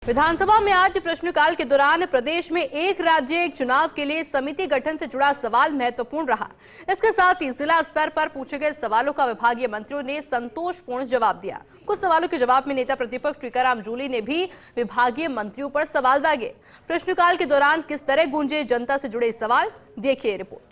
विधानसभा में आज प्रश्नकाल के दौरान प्रदेश में एक राज्य एक चुनाव के लिए समिति गठन से जुड़ा सवाल महत्वपूर्ण रहा। इसके साथ ही जिला स्तर पर पूछे गए सवालों का विभागीय मंत्रियों ने संतोषपूर्ण जवाब दिया। कुछ सवालों के जवाब में नेता प्रतिपक्ष टीकाराम जूली ने भी विभागीय मंत्रियों पर सवाल दागे। प्रश्नकाल के दौरान किस तरह गूंजे जनता से जुड़े सवाल, देखिए रिपोर्ट।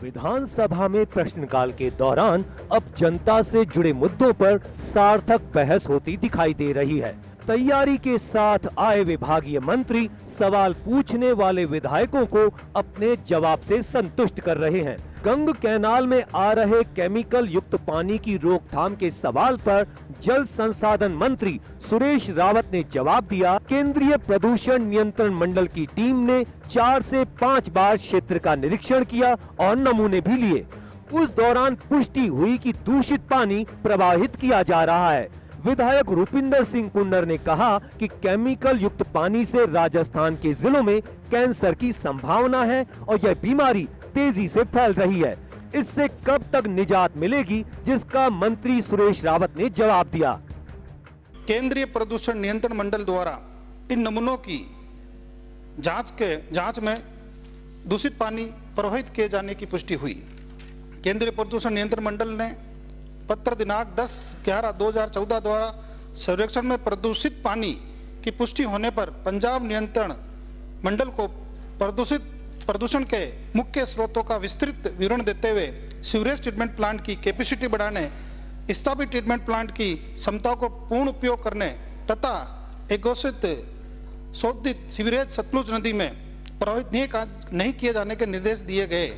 विधानसभा में प्रश्नकाल के दौरान अब जनता से जुड़े मुद्दों पर सार्थक बहस होती दिखाई दे रही है। तैयारी के साथ आए विभागीय मंत्री सवाल पूछने वाले विधायकों को अपने जवाब से संतुष्ट कर रहे हैं। गंग कैनाल में आ रहे केमिकल युक्त पानी की रोकथाम के सवाल पर जल संसाधन मंत्री सुरेश रावत ने जवाब दिया। केंद्रीय प्रदूषण नियंत्रण मंडल की टीम ने 4 से 5 बार क्षेत्र का निरीक्षण किया और नमूने भी लिए। उस दौरान पुष्टि हुई कि दूषित पानी प्रवाहित किया जा रहा है। विधायक रूपिंदर सिंह कुन्नर ने कहा कि केमिकल युक्त पानी से राजस्थान के जिलों में कैंसर की संभावना है और यह बीमारी तेजी से फैल रही है। इससे कब तक निजात मिलेगी, जिसका मंत्री सुरेश रावत ने जवाब दिया। केंद्रीय प्रदूषण नियंत्रण मंडल द्वारा इन नमूनों की जांच में दूषित पानी प्रवाहित किए जाने की पुष्टि हुई। केंद्रीय प्रदूषण नियंत्रण मंडल ने पत्र दिनांक 10/11/2014 द्वारा सर्वेक्षण में प्रदूषित पानी की पुष्टि होने पर पंजाब नियंत्रण मंडल को प्रदूषण के मुख्य स्रोतों का विस्तृत विवरण देते हुए सीवरेज ट्रीटमेंट प्लांट की कैपेसिटी बढ़ाने, स्थापित ट्रीटमेंट प्लांट की क्षमताओं को पूर्ण उपयोग करने तथा एक घोषित शोधित सीवरेज सतलुज नदी में प्रवाहित नहीं किए जाने के निर्देश दिए गए।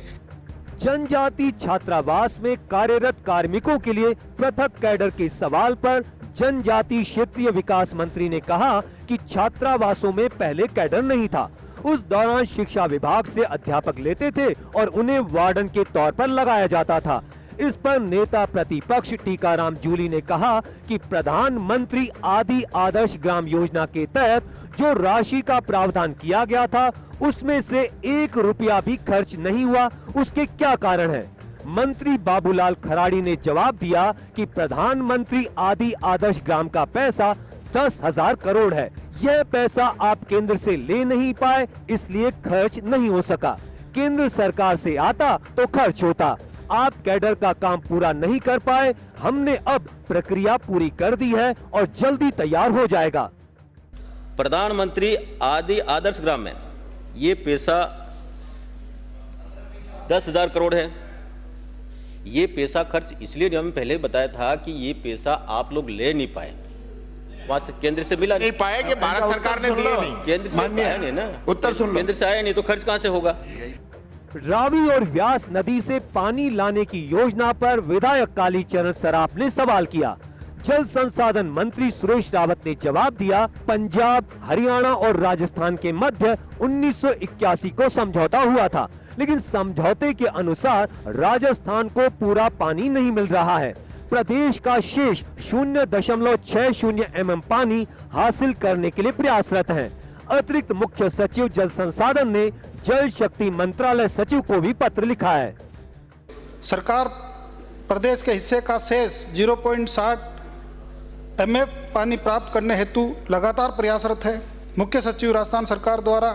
जनजाति छात्रावास में कार्यरत कार्मिकों के लिए पृथक कैडर के सवाल पर जनजाति क्षेत्रीय विकास मंत्री ने कहा कि छात्रावासों में पहले कैडर नहीं था। उस दौरान शिक्षा विभाग से अध्यापक लेते थे और उन्हें वार्डन के तौर पर लगाया जाता था। इस पर नेता प्रतिपक्ष टीकाराम जूली ने कहा कि प्रधानमंत्री आदि आदर्श ग्राम योजना के तहत जो राशि का प्रावधान किया गया था उसमें से 1 रुपया भी खर्च नहीं हुआ, उसके क्या कारण है? मंत्री बाबूलाल खराड़ी ने जवाब दिया कि प्रधानमंत्री आदि आदर्श ग्राम का पैसा 10,000 करोड़ है। यह पैसा आप केंद्र से ले नहीं पाए, इसलिए खर्च नहीं हो सका। केंद्र सरकार से आता तो खर्च होता। आप कैडर का काम पूरा नहीं कर पाए। हमने अब प्रक्रिया पूरी कर दी है और जल्दी तैयार हो जाएगा। प्रधानमंत्री आदि आदर्श ग्राम में ये पैसा 10,000 करोड़ है। ये पैसा खर्च इसलिए हमें पहले बताया था कि ये पैसा आप लोग ले नहीं पाए, वहां से केंद्र से मिला नहीं पाए कि भारत सरकार ने दिए नहीं, केंद्र से आया नहीं ना, उत्तर सुन लो। केंद्र से आया नहीं तो खर्च कहां से होगा? रावी और व्यास नदी से पानी लाने की योजना पर विधायक कालीचरण सराफ ने सवाल किया। जल संसाधन मंत्री सुरेश रावत ने जवाब दिया, पंजाब, हरियाणा और राजस्थान के मध्य 1981 को समझौता हुआ था, लेकिन समझौते के अनुसार राजस्थान को पूरा पानी नहीं मिल रहा है। प्रदेश का शेष 0.60 mm पानी हासिल करने के लिए प्रयासरत हैं। अतिरिक्त मुख्य सचिव जल संसाधन ने जल शक्ति मंत्रालय सचिव को भी पत्र लिखा है। सरकार प्रदेश के हिस्से का शेष 0.60 MF पानी प्राप्त करने हेतु लगातार प्रयासरत है। मुख्य सचिव राजस्थान सरकार द्वारा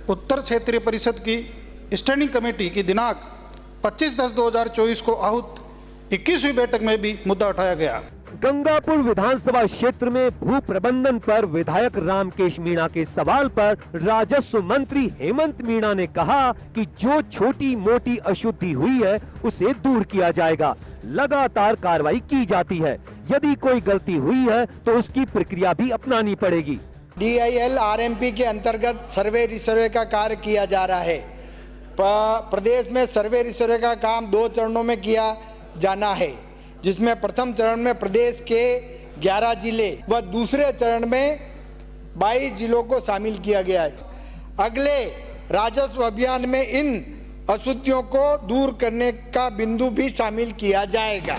उत्तर क्षेत्रीय परिषद की स्टैंडिंग कमेटी की दिनांक 25/10/2024 को आहूत 21वीं बैठक में भी मुद्दा उठाया गया। गंगापुर विधानसभा क्षेत्र में भू प्रबंधन पर विधायक रामकेश मीणा के सवाल पर राजस्व मंत्री हेमंत मीणा ने कहा कि जो छोटी मोटी अशुद्धि हुई है उसे दूर किया जाएगा। लगातार कार्रवाई की जाती है। यदि कोई गलती हुई है तो उसकी प्रक्रिया भी अपनानी पड़ेगी। DIL RMP के अंतर्गत सर्वे रिसर्वे का कार्य किया जा रहा है। प्रदेश में सर्वे रिसर्वे का काम 2 चरणों में किया जाना है, जिसमें प्रथम चरण में प्रदेश के 11 जिले व दूसरे चरण में 22 जिलों को शामिल किया गया है। अगले राजस्व अभियान में इन अशुद्धियों को दूर करने का बिंदु भी शामिल किया जाएगा।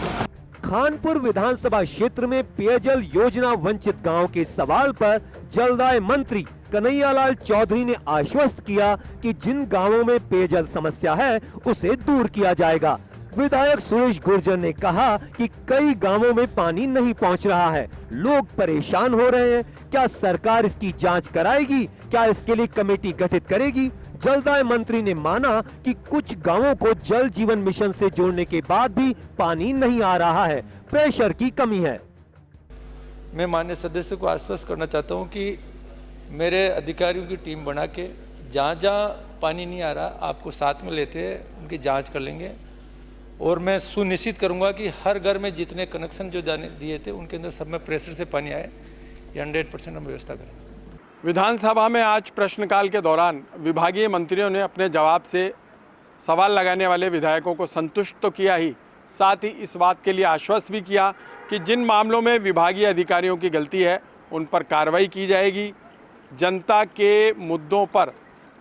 खानपुर विधानसभा क्षेत्र में पेयजल योजना वंचित गांव के सवाल पर जलदाय मंत्री कन्हैयालाल चौधरी ने आश्वस्त किया कि जिन गांवों में पेयजल समस्या है उसे दूर किया जाएगा। विधायक सुरेश गुर्जर ने कहा कि कई गांवों में पानी नहीं पहुंच रहा है, लोग परेशान हो रहे हैं। क्या सरकार इसकी जांच कराएगी? क्या इसके लिए कमेटी गठित करेगी? जलदाय मंत्री ने माना कि कुछ गांवों को जल जीवन मिशन से जोड़ने के बाद भी पानी नहीं आ रहा है, प्रेशर की कमी है। मैं माननीय सदस्य को आश्वस्त करना चाहता हूं कि मेरे अधिकारियों की टीम बना के जहां पानी नहीं आ रहा आपको साथ में लेते हैं, उनकी जांच कर लेंगे और मैं सुनिश्चित करूंगा कि हर घर में जितने कनेक्शन जो जाने दिए थे उनके अंदर सब में प्रेशर से पानी आए, ये 100% हम व्यवस्था करेंगे। विधानसभा में आज प्रश्नकाल के दौरान विभागीय मंत्रियों ने अपने जवाब से सवाल लगाने वाले विधायकों को संतुष्ट तो किया ही, साथ ही इस बात के लिए आश्वस्त भी किया कि जिन मामलों में विभागीय अधिकारियों की गलती है उन पर कार्रवाई की जाएगी। जनता के मुद्दों पर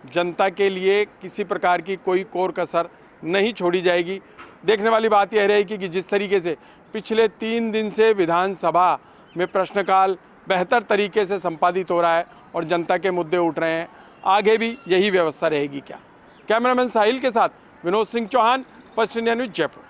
जनता के लिए किसी प्रकार की कोई कोर कसर नहीं छोड़ी जाएगी। देखने वाली बात यह रहेगी कि जिस तरीके से पिछले 3 दिन से विधानसभा में प्रश्नकाल बेहतर तरीके से संपादित हो रहा है और जनता के मुद्दे उठ रहे हैं, आगे भी यही व्यवस्था रहेगी क्या? कैमरामैन साहिल के साथ Vinod Singh Chauhan, First India News, Jaipur.